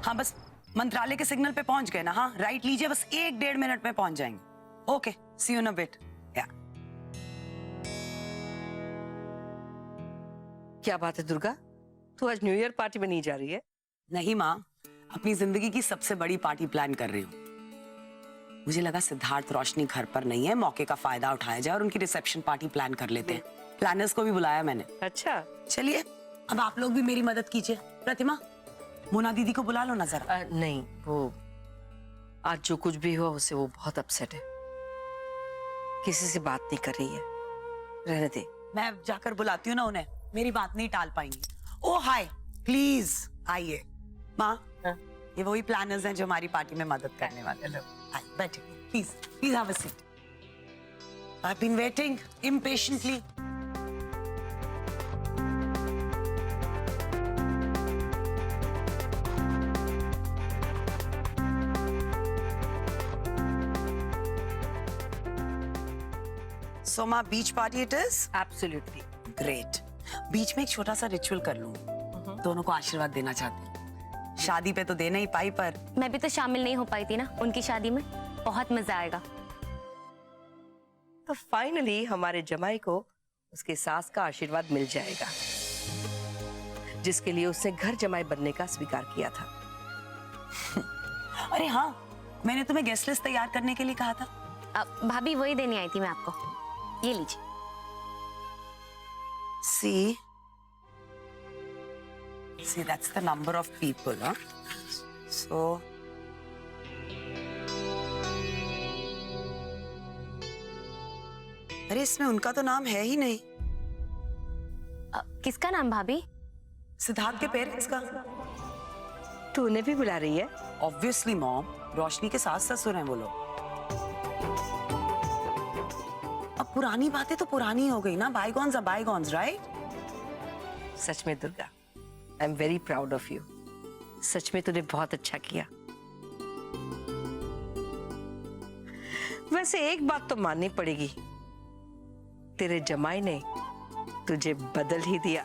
हाँ बस मंत्रालय के सिग्नल पे पहुंच गए ना। हाँ राइट लीजिए, बस 1-1.5 मिनट में पहुंच जाएंगे। Okay, see you in a bit. या क्या बात है दुर्गा, तू आज न्यू ईयर पार्टी में नहीं जा रही है? नहीं माँ, अपनी जिंदगी की सबसे बड़ी पार्टी प्लान कर रही हूँ। मुझे लगा सिद्धार्थ रोशनी घर पर नहीं है, मौके का फायदा उठाया जाए और उनकी रिसेप्शन पार्टी प्लान कर लेते हैं। प्लानर्स को भी बुलाया मैंने। अच्छा चलिए अब आप लोग भी मेरी मदद कीजिए। प्रतिमा, मोना दीदी को बुला लो ना जरा। नहीं, वो आज जो कुछ भी हुआ उससे वो बहुत अपसेट है, किसी से बात नहीं कर रही है। रहने दे, मैं जाकर बुलाती हूँ ना उन्हें, मेरी बात नहीं टाल पाएंगी। ओ हाय, प्लीज आइए। माँ, ये वही प्लानर्स हैं जो हमारी पार्टी में मदद करने वाले लोग। आइए बैठिए, please please have a seat. I have been waiting impatiently. So my beach party it is? Absolutely. Great. बीच में एक छोटा सा रिचुअल कर लूं। दोनों को आशीर्वाद देना चाहती हूँ। शादी पे तो दे नहीं पाई, पर मैं भी तो शामिल नहीं हो पाई थी ना उनकी शादी में। बहुत मजा आएगा। तो फाइनली हमारे जमाई को उसके सास का आशीर्वाद मिल जाएगा, जिसके लिए उसने घर जमाई बनने का स्वीकार किया था। अरे हाँ, मैंने तुम्हें गेस्ट लिस्ट तैयार करने के लिए कहा था। भाभी वही देने आई थी मैं आपको। ये लीजिए। See, that's the number of people, huh? So, अरे इसमें उनका तो नाम है ही नहीं। किसका नाम भाभी? सिद्धार्थ के पेरेंट्स का। तू उन्हें भी बुला रही है? Obviously, मॉम, रोशनी के सास ससुर हैं वो लोग। अब पुरानी बातें तो पुरानी हो गई ना, बायगॉन्स आर बायगॉन्स, राइट? सच में Durga, I am very proud of you. सच में तूने बहुत अच्छा किया। वैसे एक बात तो माननी पड़ेगी, तेरे जमाई ने तुझे बदल ही दिया।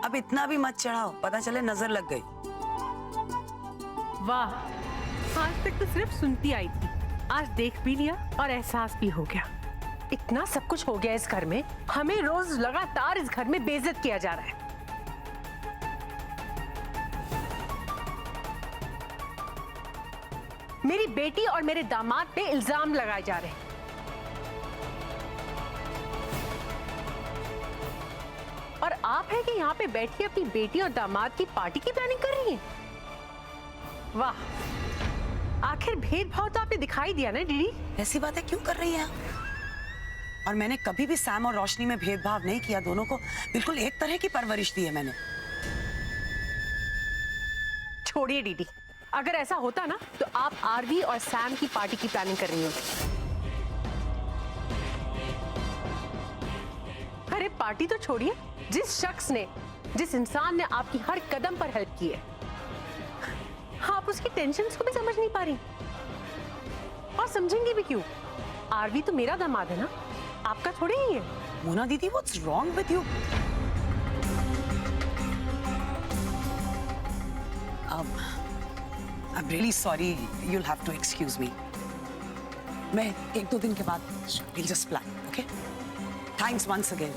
अब इतना भी मत चढ़ाओ, पता चले नजर लग गई। वाह, आज तक तो सिर्फ सुनती आई थी, आज देख भी लिया और एहसास भी हो गया। इतना सब कुछ हो गया इस घर में, हमें रोज लगातार इस घर में बेइज्जत किया जा रहा है। मेरी बेटी और मेरे दामाद पे इल्जाम लगाए जा रहे हैं। और आप है कि यहाँ पे बैठी अपनी बेटी और दामाद की पार्टी की प्लानिंग कर रही हैं। वाह, आखिर भेदभाव तो आपने दिखाई दिया ना दीदी। ऐसी बातें क्यों कर रही हैं? और मैंने कभी भी सैम और रोशनी में भेदभाव नहीं किया, दोनों को बिल्कुल एक तरह की परवरिश दी है मैंने। छोड़िए दीदी, अगर ऐसा होता ना तो आप आरवी और सैम की पार्टी की प्लानिंग कर रही होती। अरे पार्टी तो छोड़िए, जिस शख्स ने, जिस इंसान ने आपकी हर कदम पर हेल्प की है, आप उसकी टेंशन्स को भी समझ नहीं पा रही। और समझेंगे भी क्यों? आरवी तो मेरा दामाद है ना, आपका थोड़ी ही है। मोना दीदी, what's wrong with you? I'm really sorry, you'll have to excuse me. मैं 1-2 दिन के बाद we'll just plan, okay? Thanks once again.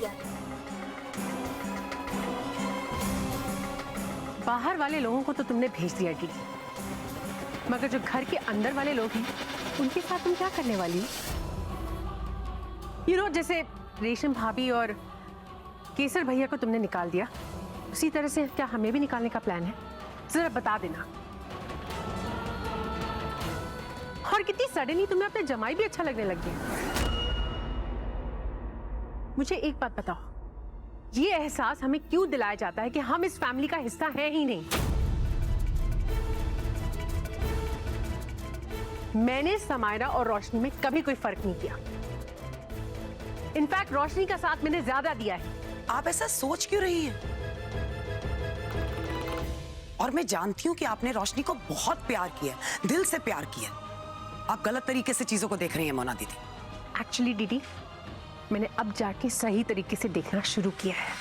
बाहर वाले लोगों को तो तुमने भेज दिया दीदी, मगर जो घर के अंदर वाले लोग हैं उनके साथ तुम क्या करने वाली हो? जैसे रेशम भाभी और केसर भैया को तुमने निकाल दिया, उसी तरह से क्या हमें भी निकालने का प्लान है? जरा बता देना। और कितनी सडनली तुम्हें अपने जमाई भी अच्छा लगने लग गया। मुझे एक बात बताओ, ये एहसास हमें क्यों दिलाया जाता है कि हम इस फैमिली का हिस्सा है ही नहीं? मैंने समायरा और रोशनी में कभी कोई फर्क नहीं किया। इनफैक्ट रोशनी का साथ मैंने ज्यादा दिया है। आप ऐसा सोच क्यों रही हैं? और मैं जानती हूं कि आपने रोशनी को बहुत प्यार किया, दिल से प्यार किया। आप गलत तरीके से चीजों को देख रही हैं मोना दीदी। एक्चुअली दीदी, मैंने अब जाके सही तरीके से देखना शुरू किया है।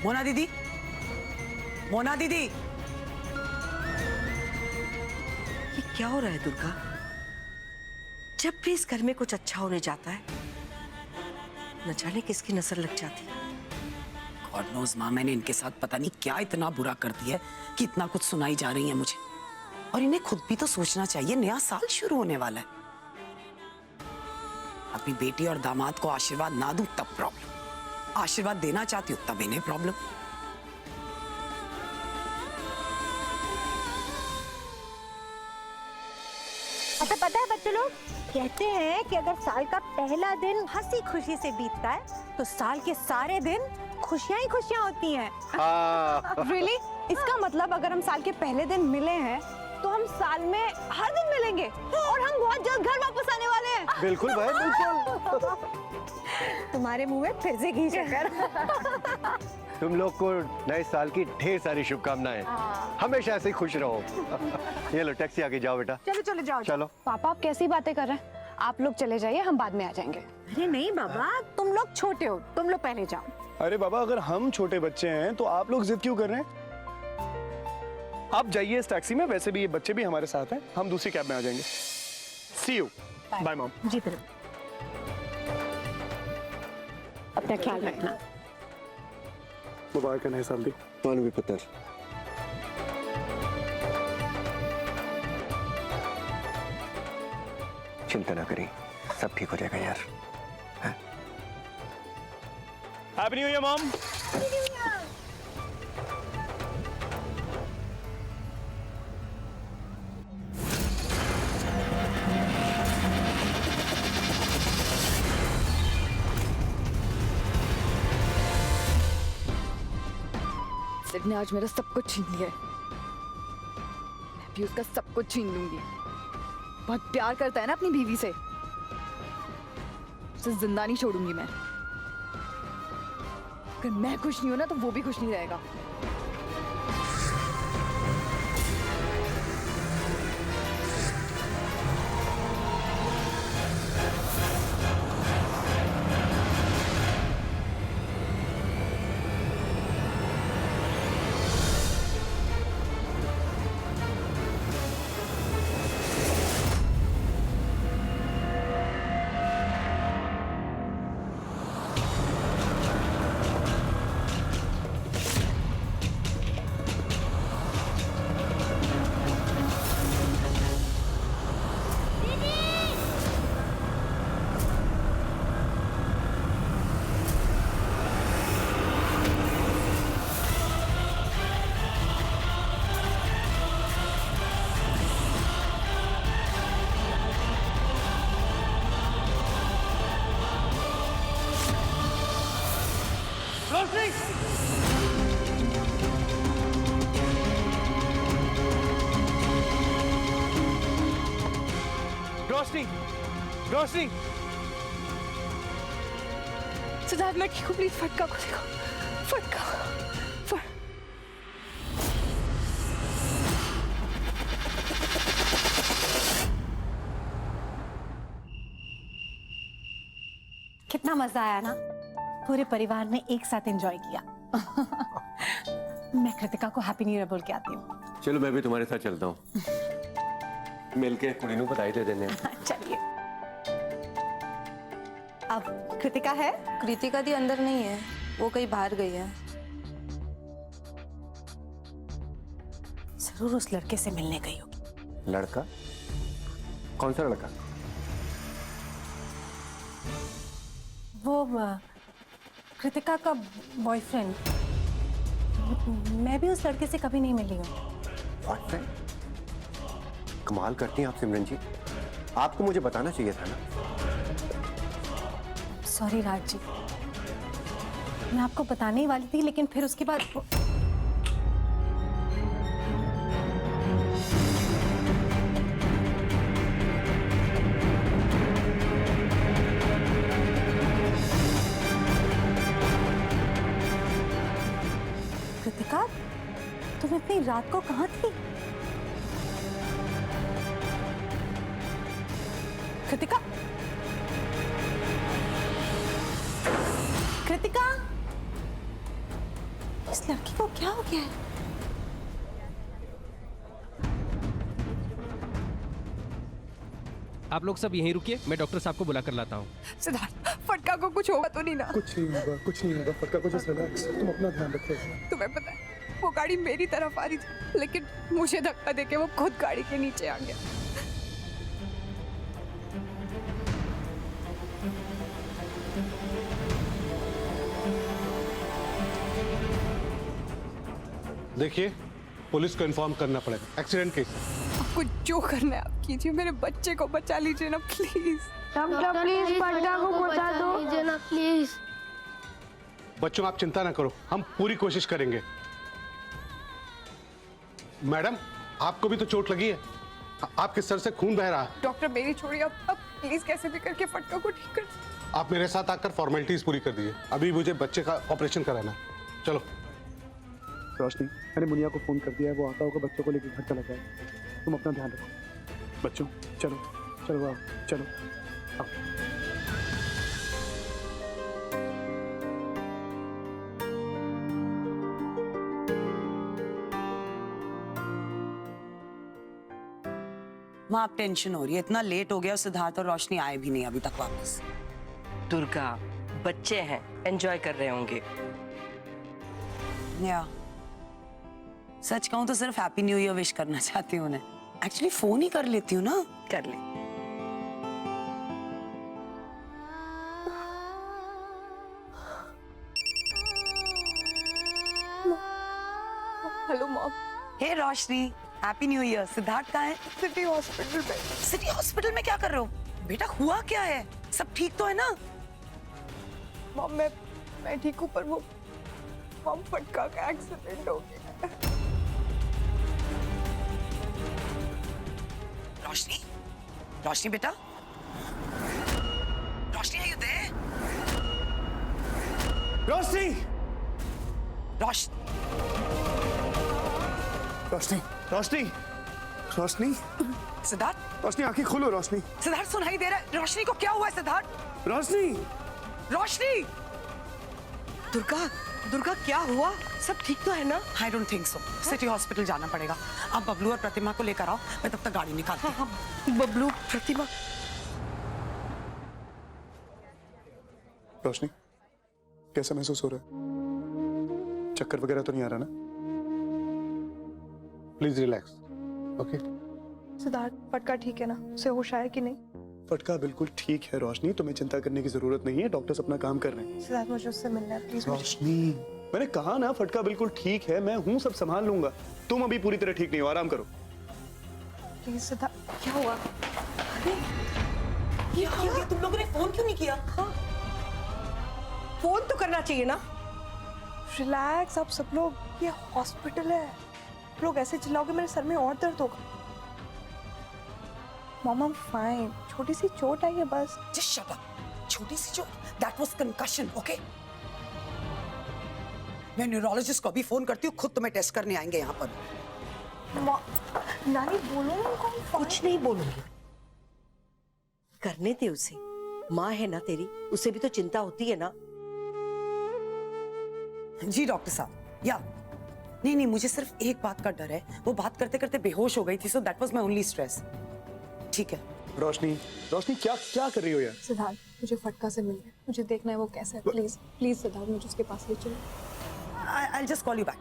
मोना दीदी, मोना दीदी। ये क्या हो रहा है दुर्गा? जब भी इस घर में कुछ अच्छा होने जाता है, न जाने किसकी नजर लग जाती है। गॉड नोज माँ, मैंने इनके साथ पता नहीं क्या इतना बुरा कर दिया है कि इतना कुछ सुनाई जा रही है मुझे। और इन्हें खुद भी तो सोचना चाहिए, नया साल शुरू होने वाला है। अपनी बेटी और दामाद को आशीर्वाद ना दूं तब प्रॉब्लम, आशीर्वाद देना चाहती हूँ तब इन्हें प्रॉब्लम। अच्छा पता है बच्चे लोग, कहते हैं कि अगर साल का पहला दिन हंसी खुशी से बीतता है तो साल के सारे दिन खुशियां ही खुशियां होती हैं। Really? इसका मतलब अगर हम साल के पहले दिन मिले हैं तो हम साल में हर दिन मिलेंगे और हम बहुत जल्द घर वापस आने वाले हैं। बिल्कुल भाई, बिल्कुल। तुम्हारे मुंह में फिर से घी शक्कर। तुम लोग को नए साल की ढेर सारी शुभकामनाएं। हमेशा ऐसे ही खुश रहो। ये लो टैक्सी आके जाओ बेटा। चलो चलो जाओ। चलो। पापा आप कैसी बातें कर रहे हैं? आप लोग चले जाइए, हम बाद में आ जाएंगे। अरे नहीं बाबा, तुम लोग छोटे हो, तुम लोग पहले जाओ। अरे बाबा, अगर हम छोटे बच्चे हैं तो आप लोग जिद क्यों कर रहे हैं? आप जाइए इस टैक्सी में, वैसे भी ये बच्चे भी हमारे साथ हैं, हम दूसरी कैब में आ जाएंगे। See you. Bye mom. जी फिर अपना ख्याल रखना। मुबारक नए साल दी। कौन भी पुत्र। चिंता ना करें, सब ठीक हो जाएगा यार। Happy new year mom. Sid ने आज मेरा सब कुछ छीन लिया है। मैं भी उसका सब कुछ छीन लूंगी। बहुत प्यार करता है ना अपनी बीवी से, उसे जिंदा नहीं छोड़ूंगी मैं। अगर मैं खुश नहीं हूं ना तो वो भी खुश नहीं रहेगा। रोशनी, रोशनी। सिद्धार्थ मैं ठीक हूँ, प्लीज फटका को देखो। फटका कितना मजा आया ना, पूरे परिवार ने एक साथ एंजॉय किया। मैं कृतिका को हैप्पी न्यू ईयर बोल के आती हूँ। चलो मैं भी तुम्हारे साथ चलता हूँ, मिलके कुड़ी नू बधाई दे देने। चलिए। अब कृतिका है? कृतिका दी अंदर नहीं है, वो कहीं बाहर गई है। जरूर उस लड़के से मिलने गई होगी। लड़का? कौन सा लड़का? वो कृतिका का बॉयफ्रेंड। मैं भी उस लड़के से कभी नहीं मिली हूँ। बॉयफ्रेंड? कमाल करती हैं आप सिमरन जी, आपको मुझे बताना चाहिए था ना। सॉरी राज जी, मैं आपको बताने ही वाली थी, लेकिन फिर उसके बाद कृतिका, तुम इतनी रात को कहाँ थी? कृतिका, कृतिका, इस लड़की को क्या हो गया है? आप लोग सब यहीं रुकिए, मैं डॉक्टर साहब को बुला कर लाता हूँ। सिद्धार्थ, फटका को कुछ होगा तो नहीं ना? कुछ नहीं होगा, कुछ नहीं होगा। फटका को जस्ट रिलैक्स, तुम अपना ध्यान रखो। तुम्हें पता है वो गाड़ी मेरी तरफ आ रही थी, लेकिन मुझे धक्का देके वो खुद गाड़ी के नीचे आ गया। देखिए, पुलिस को इन्फॉर्म करना पड़ेगा। Accident case. आपको जो करना है आप कीजिए, मेरे बच्चे को बचा लीजिए ना प्लीज। डॉक्टर प्लीज फटका को बचा दो ना प्लीज। बच्चों आप चिंता ना करो, हम पूरी कोशिश करेंगे। मैडम, आपको भी तो चोट लगी है, आपके सर से खून बह रहा है। डॉक्टर मेरी छोड़िए, अब प्लीज कैसे भी करके फटका को ठीक कर। आप मेरे साथ आकर फॉर्मेलिटीज पूरी कर दीजिए, अभी मुझे बच्चे का ऑपरेशन कराना है। चलो। रोशनी, मैंने मुनिया को फोन कर दिया है, वो आता होगा, बच्चों को लेकर घर चला जाएगा। तुम अपना ध्यान रखो। बच्चों चलो चलो आओ, चलो आओ। माँ आप टेंशन हो रही है, इतना लेट हो गया और सिद्धार्थ और रोशनी आए भी नहीं अभी तक वापस। दुर्गा, बच्चे हैं, एंजॉय कर रहे होंगे। या सच कहूं तो सिर्फ हैप्पी न्यू ईयर विश करना चाहती हूँ उन्हें। एक्चुअली फोन ही कर लेती हूँ ना। कर ले। Hello mom. Hey Roshni, happy new year. Siddharth कहाँ है? सिटी हॉस्पिटल में। सिटी हॉस्पिटल में क्या कर रहे हो बेटा? हुआ क्या है? सब ठीक तो है ना? मॉम मैं ठीक हूँ, पर वो मॉम फटका का एक्सीडेंट हो गया। रोशनी, रोशनी बेटा, रोशनी are you there? रोशनी, रोशनी, रोशनी, रोशनी, रोशनी, सिद्धार्थ, रोशनी आंखें खोलो। रोशनी, सिद्धार्थ सुनाई दे रहा है? रोशनी को क्या हुआ है सिद्धार्थ? रोशनी, रोशनी! दुर्गा, दुर्गा क्या हुआ? सब ठीक तो है ना? I don't think so. City hospital जाना पड़ेगा। आप बबलू और प्रतिमा को लेकर आओ, मैं तब तक गाड़ी निकालती हूँ। बबलू, प्रतिमा। रोशनी, कैसा महसूस हो रहा है? चक्कर वगैरह तो नहीं आ रहा ना? Please relax. ओके। सिद्धार्थ, फटका ठीक है ना? उसे होश आया कि नहीं? फटका बिल्कुल ठीक है रोशनी, तुम्हें चिंता करने की जरूरत नहीं है। डॉक्टर्स अपना काम कर रहे हैं। सिद्धार्थ, मुझे उससे मिलना है प्लीज। रोशनी, मैंने कहा ना फटका बिल्कुल ठीक है, मैं हूँ, सब संभाल लूंगा। तुम अभी पूरी तरह ठीक नहीं हो, आराम करो। प्लीज सिद्धार्थ, क्या हुआ? ये हो गया? तुम लोगों ने फोन क्यों नहीं किया? फोन तो करना चाहिए ना। रिलैक्स आप सब लोग, ये हॉस्पिटल है। आप लोग ऐसे चिल्लाओगे मेरे सर में और दर्द होगा। Mom, I am fine. छोटी सी चोट आई है बस। Just shut up. छोटी सी चोट? That was concussion, okay? मैं न्यूरोलॉजिस्ट को अभी फोन करती हूँ, खुद तुम्हें टेस्ट करने आएंगे यहाँ पर। नानी बोलो उनको। कुछ नहीं बोलूंगी, करने दे उसे। माँ है ना तेरी, उसे भी तो चिंता होती है ना। जी डॉक्टर साहब। या नहीं, मुझे सिर्फ एक बात का डर है। वो बात करते करते बेहोश हो गई थी, so that was my only stress. ठीक है। रोशनी, रोशनी क्या क्या कर रही हो यार? सिद्धार्थ, मुझे फटका से मिलना है, मुझे देखना है वो कैसा है। प्लीज प्लीज सिद्धार्थ, मुझे उसके पास ले चलो। I'll just call you back।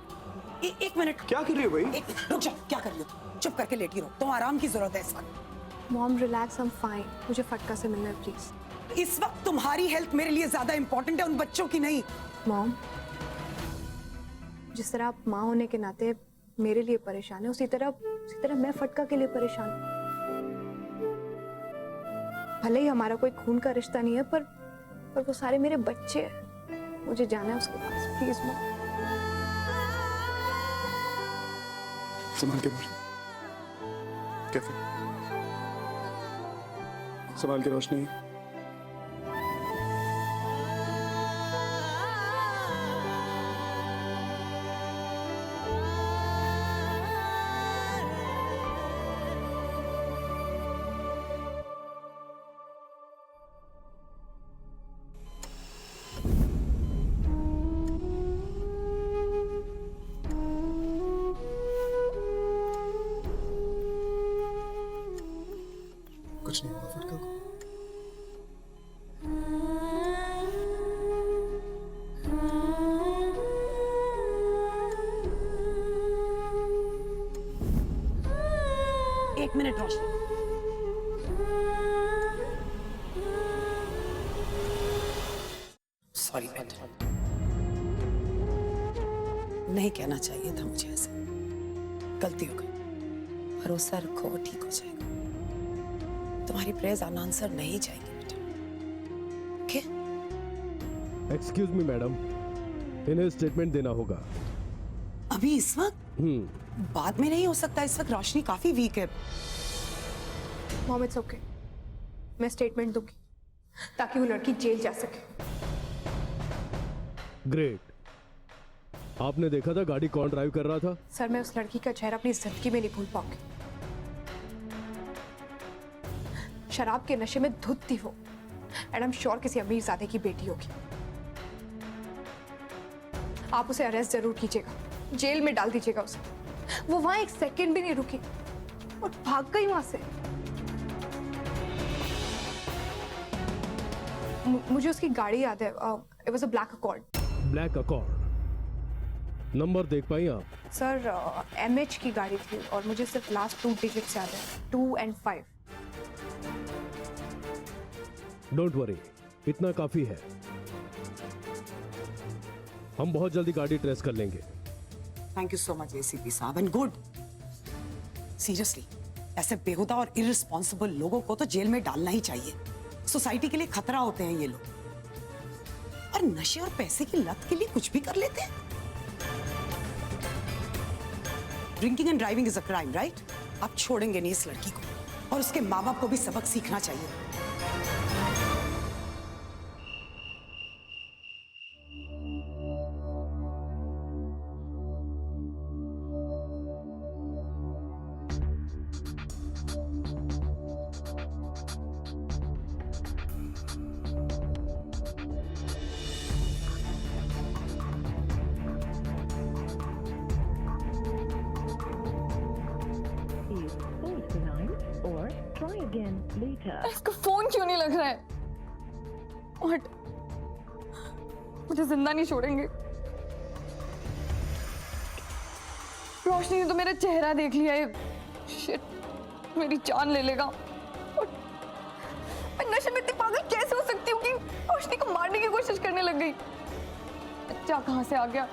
एक मिनट। क्या कर रही हो भाई? रुक जाओ, क्या कर रही हो? चुप करके लेटी रहो, तुम आराम की जरूरत है इस वक्त। Mom relax, I am fine. मुझे फटका से मिलना है प्लीज। इस वक्त तुम्हारी हेल्थ मेरे लिए ज्यादा इंपॉर्टेंट है, उन बच्चों की नहीं। मॉम, जिस तरह आप माँ होने के नाते मेरे लिए परेशान है, उसी तरह मैं फटका के लिए परेशान हूँ। भले ही हमारा कोई खून का रिश्ता नहीं है, पर वो सारे मेरे बच्चे हैं। मुझे जाना है उसके पास, प्लीज मॉम। संभाल के रोशनी, कैसे संभाल के रोशनी। कुछ नहीं होगा फिर कल को। एक मिनट रोशनी, सॉरी बेटा, नहीं कहना चाहिए था मुझे ऐसे, गलती हो गई। भरोसा रखो, ठीक हो जाएगा। तुम्हारी प्रेयर्स अनआंसर नहीं जाएंगी बेटा, ओके? एक्सक्यूज मी मैडम, इन्हें स्टेटमेंट देना होगा। अभी इस वक्त? बाद में नहीं हो सकता, इस वक्त रोशनी काफी वीक है। मॉम इट्स ओके, मैं स्टेटमेंट दूंगी ताकि वो लड़की जेल जा सके। ग्रेट। आपने देखा था गाड़ी कौन ड्राइव कर रहा था? सर मैं उस लड़की का चेहरा अपनी जिंदगी में नहीं भूल पाऊंगी। शराब के नशे में धुत थी वो, एंड आई एम श्योर किसी अमीरजादे की बेटी होगी। आप उसे अरेस्ट जरूर कीजिएगा, जेल में डाल दीजिएगा उसे। वो वहां एक सेकंड भी नहीं रुकी और भाग गई वहां से। मुझे उसकी गाड़ी याद है, it was a black accord. Black accord, number देख पाई आप? सर MH की गाड़ी थी और मुझे सिर्फ लास्ट 2 डिजिट्स याद है, 2 और 5। डोंट वरी, इतना काफी है। हम बहुत जल्दी गाड़ी ट्रेस कर लेंगे। Thank you so much ACP साहब, एंड गुड। सीरियसली, ऐसे बेहुदा और इररिस्पॉन्सिबल लोगों को तो जेल में डालना ही चाहिए। सोसाइटी के लिए खतरा होते हैं ये लोग, और नशे और पैसे की लत के लिए कुछ भी कर लेते हैं। Drinking and driving is a crime, right? आप छोड़ेंगे नहीं इस लड़की को, और उसके माँ बाप को भी सबक सीखना चाहिए। इसका फोन क्यों नहीं लग रहा है? What? मुझे जिंदा नहीं छोड़ेंगे। रोशनी ने तो मेरा चेहरा देख लिया है। शिट, मेरी जान ले लेगा। और मैं नशे में इतनी पागल कैसे हो सकती हूँ कि रोशनी को मारने की कोशिश करने लग गई? बच्चा कहाँ से आ गया?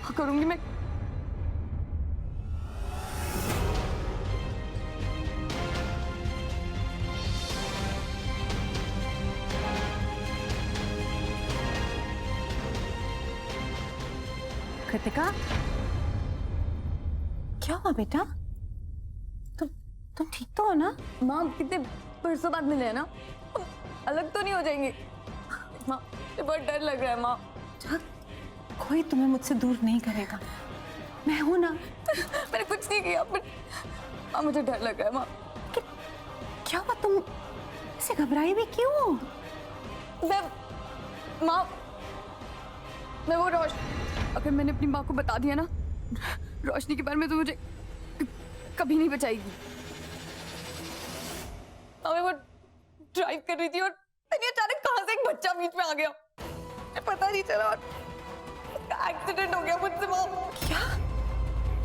क्या करूंगी मैं? कृतिका, क्या हुआ बेटा? तुम ठीक तो हो ना? माँ कितने बरसों बाद मिले हैं ना, अलग तो नहीं हो जाएंगे? माँ मुझे बहुत डर लग रहा है। माँ कोई तुम्हें मुझसे दूर नहीं करेगा, मैं हूं ना। मैंने कुछ नहीं किया, बट माँ मुझे डर लग रहा है। माँ क्या हुआ? तुम ऐसे घबराई भी क्यों? मैं वो अगर मैंने अपनी माँ को बता दिया ना रोशनी के बारे में, तो मुझे कभी नहीं बचाएगी। मैं वो ड्राइव कर रही थी और अचानक कहां से एक बच्चा बीच में आ गया, पता नहीं चला, और एक्सीडेंट हो गया मुझसे। माँ क्या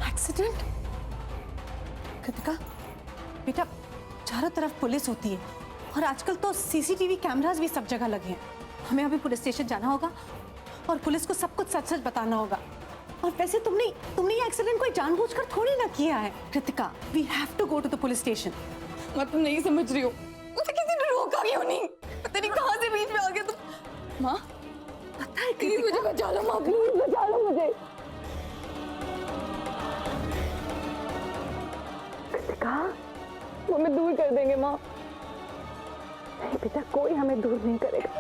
एक्सीडेंट? कृतिका बेटा, चारों तरफ पुलिस होती है और आजकल तो CCTV कैमरास भी सब जगह लगे हैं। हमें अभी पुलिस स्टेशन जाना होगा और पुलिस को सब कुछ सच सच बताना होगा। और वैसे तुमने ये एक्सीडेंट कोई जानबूझकर थोड़ी ना किया है। Kritika, we have to go to the police station. मैं तुम नहीं समझ रही हो, मुझे किसी ने रोका क्यों नहीं? पता नहीं कहां से बीच में आ गया तुम। माँ पता है प्लीज मुझे बचा लो। माँ प्लीज बचा लो मुझे। कृतिका, वो हमें दूर कर देंगे। माँ नहीं बेटा, कोई हमें दूर नहीं करेगा।